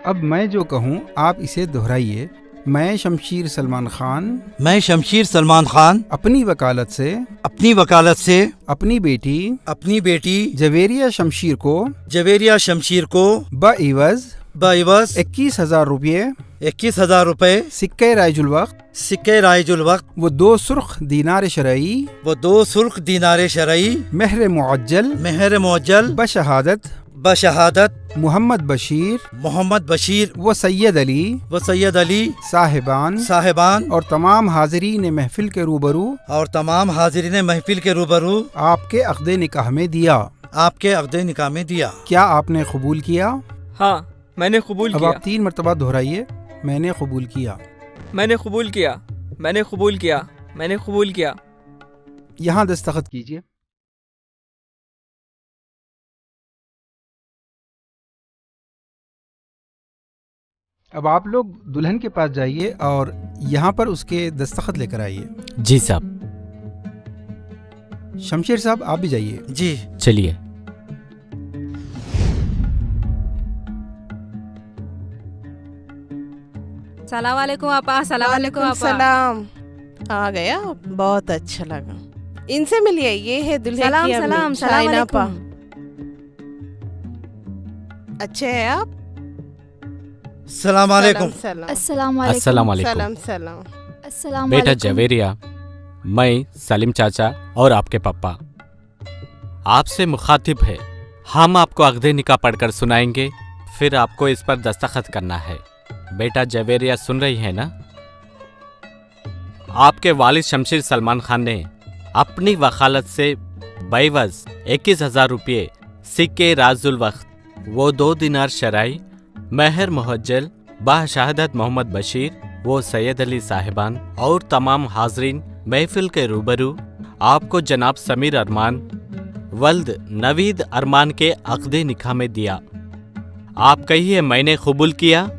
अब मैं जो कहूँ आप इसे दोहराइए। मैं शमशीर सलमान खान मैं शमशीर सलमान खान अपनी वकालत से अपनी बेटी जवेरिया शमशीर को बइवज़ 21,000 रुपये सिक्के राइजुल वक्त वो 2 सुर्ख दीनार शरई महर मुअज्जल बशहादत मोहम्मद बशीर व सैयद अली साहिबान और तमाम हाजिरीन महफिल के रूबरू आपके अक़्दे निकाह में दिया। क्या आपने कबूल किया? हाँ, मैंने कबूल अब किया। आप 3 मरतबा दोहराइए। मैंने कबूल किया। मैंने कबूल किया। मैंने कबूल किया। मैंने कबूल किया। यहाँ दस्तखत कीजिए। अब आप लोग दुल्हन के पास जाइए और यहाँ पर उसके दस्तखत लेकर आइए। जी साहब। शमशीर साहब आप भी जाइए। जी चलिए। सलाम वालेकुम आपा। सलाम। आ गया, बहुत अच्छा लगा। इनसे मिलिए, ये है दुल्हे की अम्मी शाइना आपा। अच्छे हैं आप? सलाम वालेकुम। अस्सलाम वालेकुम। सलाम। बेटा जवेरिया, मैं सलीम चाचा और आपके पापा आपसे मुखातिब है। हम आपको अक़्दे निकाह पढ़कर सुनाएंगे, फिर आपको इस पर दस्तखत करना है। बेटा जवेरिया सुन रही है ना? आपके वालिद शमशीर सलमान खान ने अपनी वकालत से बइवज़ 21,000 रुपये सिक्के राजुल वक्त वो 2 दिनार शरई महर मुअज्जल बशहादत मोहम्मद बशीर वो सैयद अली साहिबान और तमाम हाजरीन महफिल के रूबरू आपको जनाब समीर अरमान वल्द नवीद अरमान के अक़्दे निकाह में दिया। आप कहिए मैंने कबूल किया।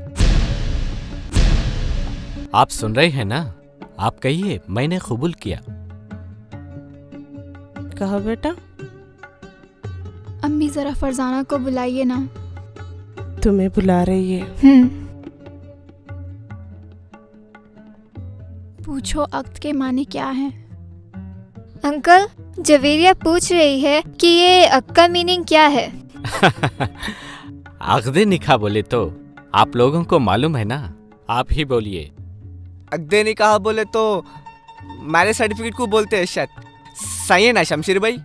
आप सुन रहे हैं ना? आप कहिए मैंने कबूल किया। कहो बेटा। अम्मी जरा फरजाना को बुलाइए ना। तुम्हें बुला रही है। पूछो अक्द के माने क्या है? अंकल, जवेरिया पूछ रही है कि ये अक्द का मीनिंग क्या है। अक़्दे निकाह बोले तो आप लोगों को मालूम है ना? आप ही बोलिए। अक़्दे निकाह बोले तो मैरिज सर्टिफिकेट को बोलते हैं शायद। सही है ना शमशीर भाई?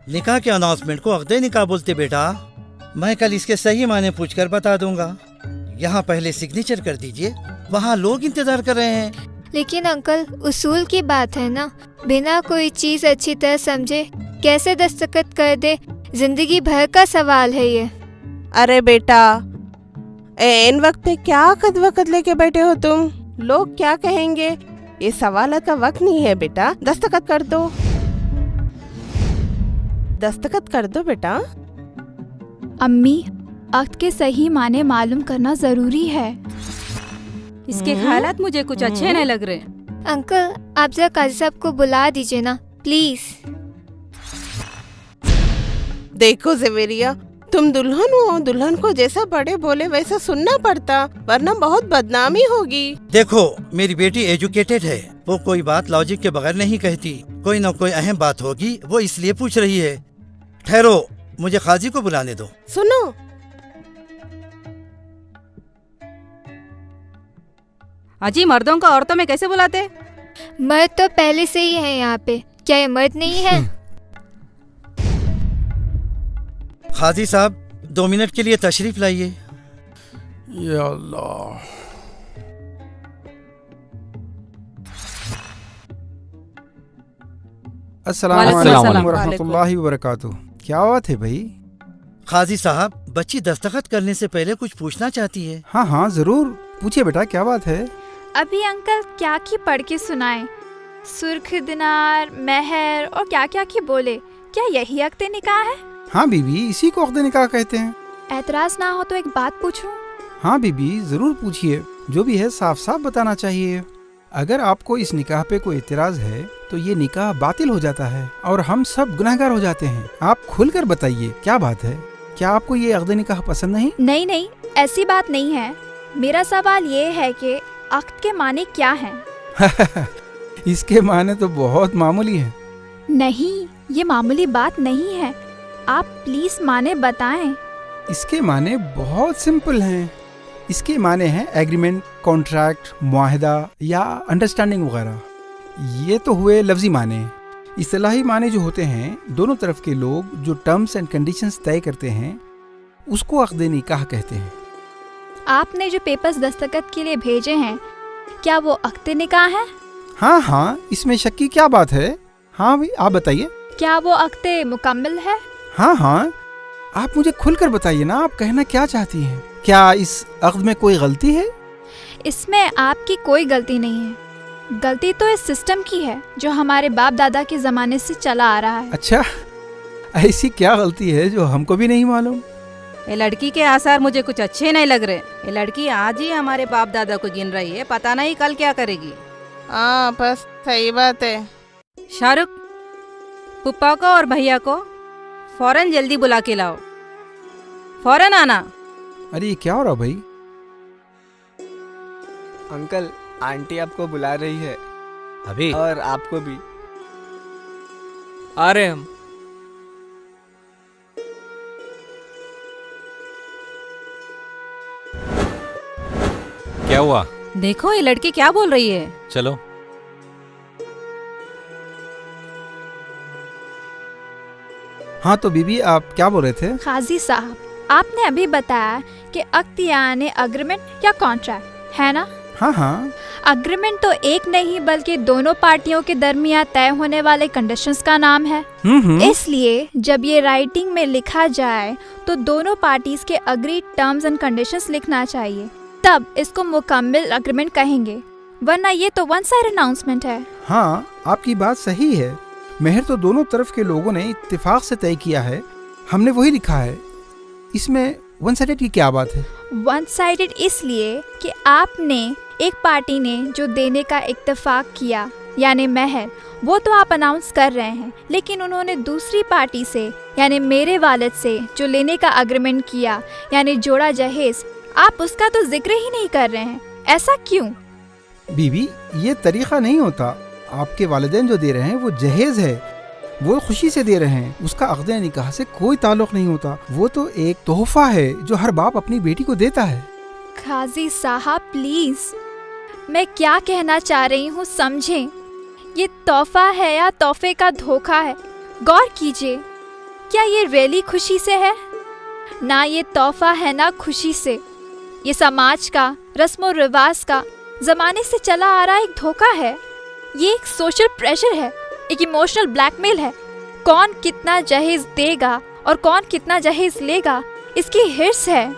निकाह के अनाउंसमेंट को अक़्दे निकाह बोलते बेटा। मैं कल इसके सही माने पूछकर बता दूंगा। यहाँ पहले सिग्नेचर कर दीजिए, वहाँ लोग इंतजार कर रहे हैं। लेकिन अंकल, उसूल की बात है ना, बिना कोई चीज अच्छी तरह समझे कैसे दस्तखत कर दे? जिंदगी भर का सवाल है ये। अरे बेटा, इन वक्त पे क्या वक़्त लेके बैठे हो तुम? लोग क्या कहेंगे? ये सवाल का वक्त नहीं है बेटा। दस्तखत कर दो। दस्तखत कर दो बेटा। अम्मी, अक्द के सही माने मालूम करना जरूरी है। इसके ख्यालात मुझे कुछ अच्छे नहीं लग रहे। अंकल, आप जरा काजी साहब को बुला दीजिए ना प्लीज। देखो जवेरिया, तुम दुल्हन हो, दुल्हन को जैसा बड़े बोले वैसा सुनना पड़ता, वरना बहुत बदनामी होगी। देखो, मेरी बेटी एजुकेटेड है, वो कोई बात लॉजिक के बगैर नहीं कहती। कोई न कोई अहम बात होगी, वो इसलिए पूछ रही है। ठहरो, मुझे काजी को बुलाने दो। सुनो, अजी मर्दों को औरतों में कैसे बुलाते? मर्द तो पहले से ही है यहाँ पे। क्या ये मर्द नहीं है? काजी साहब, 2 मिनट के लिए तशरीफ लाइए। या अल्लाह। अस्सलाम वालेकुम वरहमतुल्लाहि वबरकातुहू। क्या बात है भाई? काजी साहब, बच्ची दस्तखत करने से पहले कुछ पूछना चाहती है। हाँ हाँ जरूर पूछिए बेटा, क्या बात है? अभी अंकल क्या की पढ़ के सुनाए? सुर्ख दिनार, महर और क्या क्या की बोले। क्या यही अक़्दे निकाह है? हाँ बीबी, इसी को अक़्दे निकाह कहते हैं। एतराज ना हो तो एक बात पूछूं? हाँ बीबी, जरूर पूछिए। जो भी है साफ साफ बताना चाहिए। अगर आपको इस निकाह पे कोई एतराज है तो ये निकाह बातिल हो जाता है और हम सब गुनहगार हो जाते हैं। आप खुलकर बताइए क्या बात है? क्या आपको ये अक़्दे निकाह पसंद नहीं? नहीं नहीं, ऐसी बात नहीं है। मेरा सवाल ये है कि अक्द के माने क्या हैं? इसके माने तो बहुत मामूली है। नहीं, ये मामूली बात नहीं है। आप प्लीज माने बताएं। इसके माने बहुत सिंपल हैं। इसके माने हैं एग्रीमेंट, कॉन्ट्रैक्ट, मुआहदा या अंडरस्टैंडिंग वगैरह। ये तो हुए लफ्जी माने। इस्तिलाही माने जो होते हैं, दोनों तरफ के लोग जो टर्म्स एंड कंडीशंस तय करते हैं उसको अक़्द निकाह कहते हैं। आपने जो पेपर्स दस्तखत के लिए भेजे हैं, क्या वो अक़्द निकाह है? हाँ हाँ, इसमें शक की क्या बात है। हाँ भाई, आप बताइए। क्या वो अक़्द मुकम्मल है? हाँ हाँ, आप मुझे खुलकर बताइए ना, आप कहना क्या चाहती हैं। क्या इस अक़्द में कोई गलती है? इसमें आपकी कोई गलती नहीं है। गलती तो इस सिस्टम की है जो हमारे बाप दादा के ज़माने से चला आ रहा है। अच्छा, ऐसी क्या गलती है जो हमको भी नहीं मालूम? ये लड़की के आसार मुझे कुछ अच्छे नहीं लग रहे। ये लड़की आज ही हमारे बाप दादा को गिन रही है, पता नहीं कल क्या करेगी। हाँ बस सही बात है। शाहरुख, पुप्पा को और भैया को फौरन जल्दी बुला के लाओ, फौरन आना। अरे ये क्या हो रहा भाई? अंकल, आंटी आपको बुला रही है अभी और आपको भी। आ रहे हम। क्या हुआ? देखो ये लड़की क्या बोल रही है। चलो। हाँ तो बीबी, आप क्या बोल रहे थे? काजी साहब, आपने अभी बताया कि अक़्द यानी अग्रीमेंट या कॉन्ट्रैक्ट है ना? हाँ हाँ, अग्रीमेंट तो एक नहीं बल्कि दोनों पार्टियों के दरमियान तय होने वाले कंडीशंस का नाम है। इसलिए जब ये राइटिंग में लिखा जाए तो दोनों पार्टीज के अग्रीड टर्म्स एंड कंडीशंस लिखना चाहिए, तब इसको मुकम्मल अग्रीमेंट कहेंगे, वरना ये तो वन साइड अनाउंसमेंट है। हाँ आपकी बात सही है। मेहर तो दोनों तरफ के लोगों ने इत्तेफाक से तय किया है, हमने वही लिखा है। इसमें वन साइडेड की क्या बात है? वन साइडेड इसलिए कि आपने एक पार्टी ने जो देने का इत्तेफाक किया यानी महर, वो तो आप अनाउंस कर रहे हैं, लेकिन उन्होंने दूसरी पार्टी से यानी मेरे वालिद से जो लेने का अग्रीमेंट किया यानी जोड़ा जहेज, आप उसका तो जिक्र ही नहीं कर रहे हैं। ऐसा क्यों? बीबी, ये तरीका नहीं होता। आपके वालिदैन जो दे रहे हैं वो जहेज है, वो खुशी से दे रहे हैं, उसका अक़्द निकाह से कोई ताल्लुक नहीं होता। वो तो एक तोहफा है जो हर बाप अपनी बेटी को देता है। काजी साहब प्लीज, मैं क्या कहना चाह रही हूँ समझें। ये तोहफा है या तोहफे का धोखा है? गौर कीजिए, क्या ये रियली खुशी से है? ना ये तोहफा है ना खुशी से। ये समाज का, रस्म और रिवाज का, जमाने से चला आ रहा एक धोखा है। ये एक सोशल प्रेशर है, एक इमोशनल ब्लैकमेल है। कौन कितना जहेज देगा और कौन कितना जहेज लेगा, इसकी हिर्स है।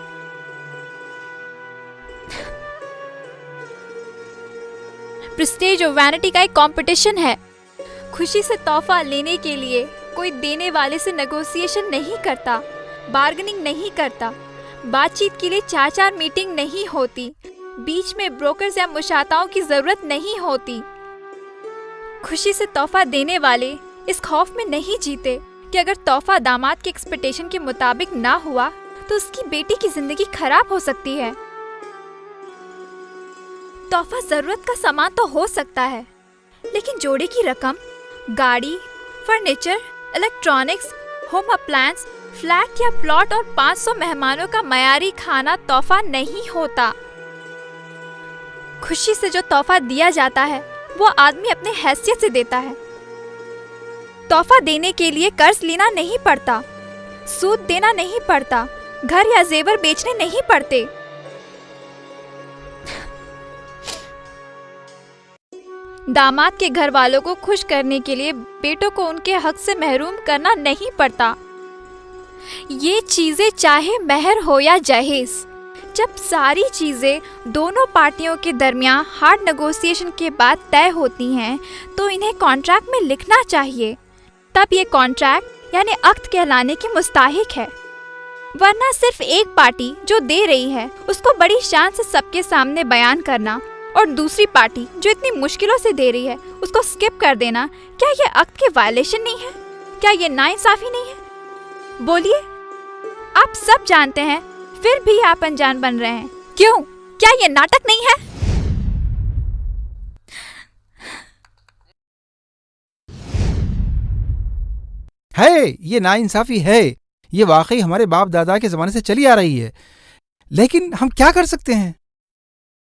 प्रेस्टीज और वैनिटी का एक कंपटीशन है। खुशी से तोहफा लेने के लिए कोई देने वाले से नेगोशिएशन नहीं करता, बार्गेनिंग नहीं करता, बातचीत के लिए 4-4 मीटिंग नहीं होती, बीच में ब्रोकर्स या मुशाताओं की जरूरत नहीं होती। खुशी से तोहफा देने वाले इस खौफ में नहीं जीते कि अगर तोहफा दामाद के एक्सपेक्टेशन के मुताबिक ना हुआ तो उसकी बेटी की जिंदगी खराब हो सकती है। तोहफा जरूरत का सामान तो हो सकता है, लेकिन जोड़े की रकम, गाड़ी, furniture, electronics, home appliance, flat या प्लॉट और 500 मेहमानों का मयारी खाना तोहफा नहीं होता। खुशी से जो तोहफा दिया जाता है वो आदमी अपने हैसियत से देता है। तोहफा देने के लिए कर्ज लेना नहीं पड़ता, सूद देना नहीं पड़ता, घर या जेवर बेचने नहीं पड़ते। दामाद के घर वालों को खुश करने के लिए बेटों को उनके हक से महरूम करना नहीं पड़ता। ये चीजें चाहे महर हो या जहेज, जब सारी चीजें दोनों पार्टियों के दरमियान हार्ड नेगोशिएशन के बाद तय होती हैं तो इन्हें कॉन्ट्रैक्ट में लिखना चाहिए। तब ये कॉन्ट्रैक्ट यानी अक़्द कहलाने की मुस्ताहिक है। वरना सिर्फ एक पार्टी जो दे रही है उसको बड़ी शान से सबके सामने बयान करना और दूसरी पार्टी जो इतनी मुश्किलों से दे रही है उसको स्किप कर देना, क्या ये अक़्द के वायलेशन नहीं है? क्या ये नाइंसाफी नहीं है? बोलिए, आप सब जानते हैं फिर भी आप अनजान बन रहे हैं। क्यों? क्या ये नाटक नहीं है? ये नाइंसाफी है। ये वाकई हमारे बाप दादा के ज़माने से चली आ रही है, लेकिन हम क्या कर सकते हैं?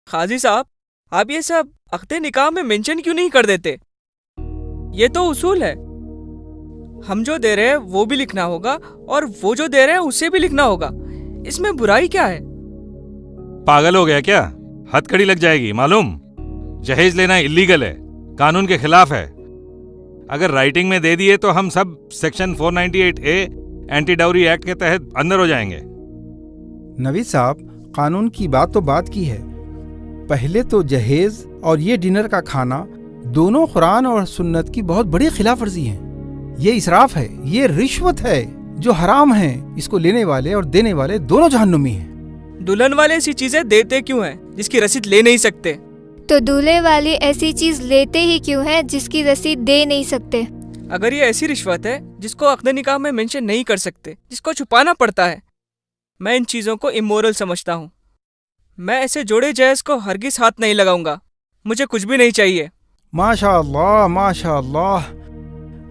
काजी साहब, आप ये सब अक़्दे निकाह में मेंशन क्यों नहीं कर देते? ये तो उसूल है। हम जो दे रहे हैं वो भी लिखना होगा और वो जो दे रहे हैं उसे भी लिखना होगा। इसमें बुराई क्या है? पागल हो गया क्या? हथकड़ी लग जाएगी मालूम। जहेज लेना इलीगल है, कानून के खिलाफ है। अगर राइटिंग में दे दिए तो हम sub section 498A anti dowry act के तहत अंदर हो जाएंगे। नवीद साहब, कानून की बात तो बात की है, पहले तो जहेज और ये डिनर का खाना दोनों कुरान और सुन्नत की बहुत बड़ी खिलाफ वर्जी है। ये इसराफ है, ये रिश्वत है जो हराम है। इसको लेने वाले और देने वाले दोनों जहन्नुमी हैं। दुल्हन वाले ऐसी चीजें देते क्यों हैं जिसकी रसीद ले नहीं सकते? तो दूल्हे वाले ऐसी चीज लेते ही क्यों हैं जिसकी रसीद दे नहीं सकते? अगर ये ऐसी रिश्वत है जिसको अक़्दे निकाह में मेंशन नहीं कर सकते, जिसको छुपाना पड़ता है, मैं इन चीजों को इमोरल समझता हूँ। मैं ऐसे जोड़े जहेज को हरगिज हाथ नहीं लगाऊंगा। मुझे कुछ भी नहीं चाहिए। माशाअल्लाह, माशाअल्लाह।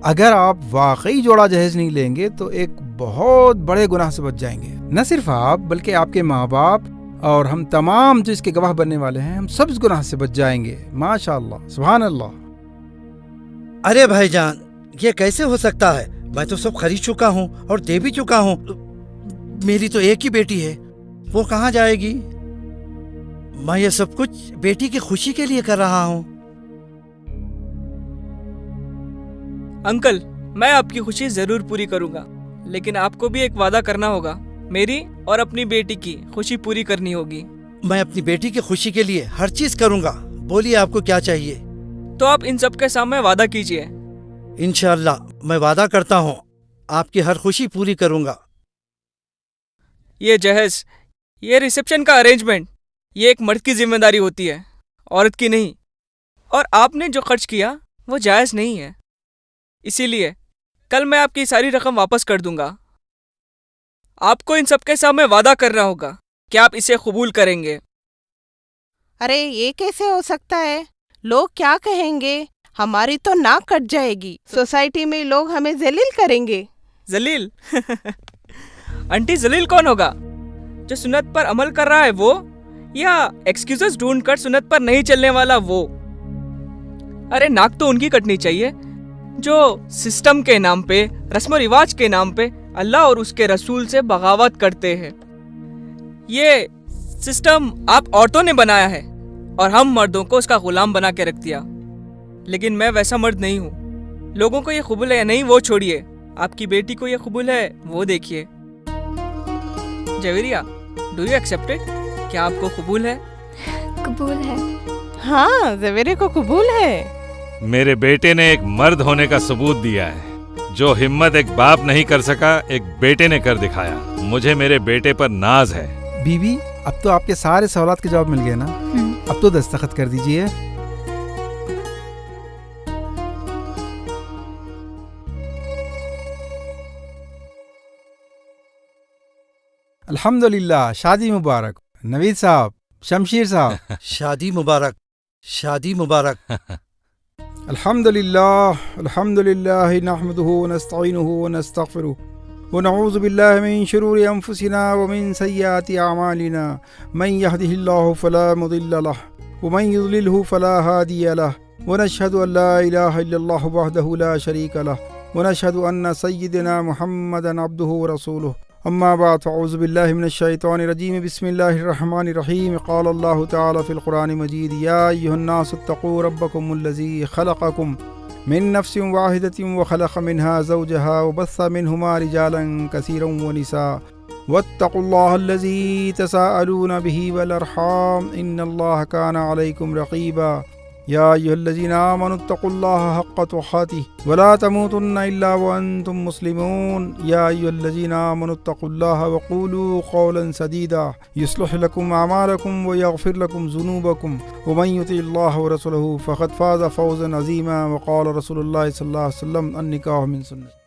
अगर आप वाकई जोड़ा जहेज नहीं लेंगे तो एक बहुत बड़े गुनाह से बच जाएंगे। न सिर्फ आप बल्कि आपके माँ बाप और हम तमाम जो इसके गवाह बनने वाले हैं, हम सब इस गुनाह से बच जाएंगे। माशाअल्लाह, सुभान अल्लाह। अरे भाईजान, ये कैसे हो सकता है? मैं तो सब खरीद चुका हूँ और दे भी चुका हूँ। मेरी तो एक ही बेटी है, वो कहाँ जाएगी? मैं ये सब कुछ बेटी की खुशी के लिए कर रहा हूँ। अंकल, मैं आपकी खुशी जरूर पूरी करूंगा, लेकिन आपको भी एक वादा करना होगा। मेरी और अपनी बेटी की खुशी पूरी करनी होगी। मैं अपनी बेटी की खुशी के लिए हर चीज करूंगा। बोलिए आपको क्या चाहिए? तो आप इन सब के सामने वादा कीजिए। इंशाअल्लाह मैं वादा करता हूँ आपकी हर खुशी पूरी करूंगा। ये जहेज, ये रिसेप्शन का अरेंजमेंट, ये एक मर्द की जिम्मेदारी होती है, औरत की नहीं। और आपने जो खर्च किया वो जायज़ नहीं है। इसीलिए कल मैं आपकी सारी रकम वापस कर दूंगा। आपको इन सबके सामने वादा करना होगा कि आप इसे कबूल करेंगे। अरे ये कैसे हो सकता है? लोग क्या कहेंगे? हमारी तो नाक कट जाएगी। सोसाइटी में लोग हमें जलील करेंगे। जलील? आंटी, जलील कौन होगा? जो सुन्नत पर अमल कर रहा है वो, या एक्सक्यूजेस ढूंढकर सुन्नत पर नहीं चलने वाला वो? अरे नाक तो उनकी कटनी चाहिए जो सिस्टम के नाम पे, रस्म रिवाज के नाम पे अल्लाह और उसके रसूल से बगावत करते हैं। ये सिस्टम आप औरतों ने बनाया है और हम मर्दों को उसका गुलाम बना के रख दिया। लेकिन मैं वैसा मर्द नहीं हूँ। लोगों को ये कबूल है या नहीं वो छोड़िए, आपकी बेटी को ये कबूल है वो देखिए। Javeria, do you accept it? क्या आपको कबूल है? कबूल है। हाँ, जवेरे को कबूल है। मेरे बेटे ने एक मर्द होने का सबूत दिया है। जो हिम्मत एक बाप नहीं कर सका, एक बेटे ने कर दिखाया। मुझे मेरे बेटे पर नाज है। बीबी, अब तो आपके सारे सवालात के जवाब मिल गए ना? अब तो दस्तखत कर दीजिए। अल्हम्दुलिल्लाह, शादी मुबारक। नवीद साहब, शमशीर साहब, शादी मुबारक, शादी मुबारक। अल्हम्दुलिल्लाह, अल्हम्दुलिल्लाह नहमदुहु व नस्तईनुहु व नस्तगफिरुहु व नऊज़ु बिल्लाहि मिन शुरूरि अनफुसिना व मिन सय्यिआति अमालिना। मन यहदिहिल्लाहु फला मुदिल्ल लहु व मन युद्लिलहु फला हादिय लहु व नशहदु अन ला इलाहा इल्लल्लाहु वहदहु ला शरीका लहु व नशहदु अन्ना सय्यिदना मुहम्मदन अब्दुहु व रसूलुहु। अम्मा बाद फ़अऊज़ु बिल्लाहि मिनश शैतानिर रजीम। बिस्मिल्लाहिर रहमानिर रहीम। क़ाल अल्लाहु तआला फ़िल क़ुरानिल मजीद, या अय्युहन नासु इत्तक़ू रब्बकुमुल्लज़ी ख़लक़कुम मिन नफ़्सिन वाहिदतिन व ख़लक़ मिनहा ज़ौजहा व बस्सा मिनहुमा रिजालन कसीरन व निसा वत्तक़ुल्लाहल्लज़ी तसाअलून बिही वल अरहाम इन्नल्लाह काना अलैकुम रक़ीबा। या अय्युहल्लज़ीना आमनु इत्तक़ुल्लाह हक़्क़ तुक़ातिह व ला तमूतुन्ना इल्ला व अंतुम मुस्लिमून। या अय्युहल्लज़ीना आमनु इत्तक़ुल्लाह व क़ूलू क़ौलन सदीदा युस्लिह लकुम अमालकुम व यग़फ़िर लकुम ज़ुनूबकुम व मन युतिइल्लाह व रसूलहु फ़क़द फ़ाज़ फ़ौज़न अज़ीमा। व क़ाल रसूलुल्लाह सल्लल्लाहु अलैहि वसल्लम, अन-निकाहु मिन सुन्नती।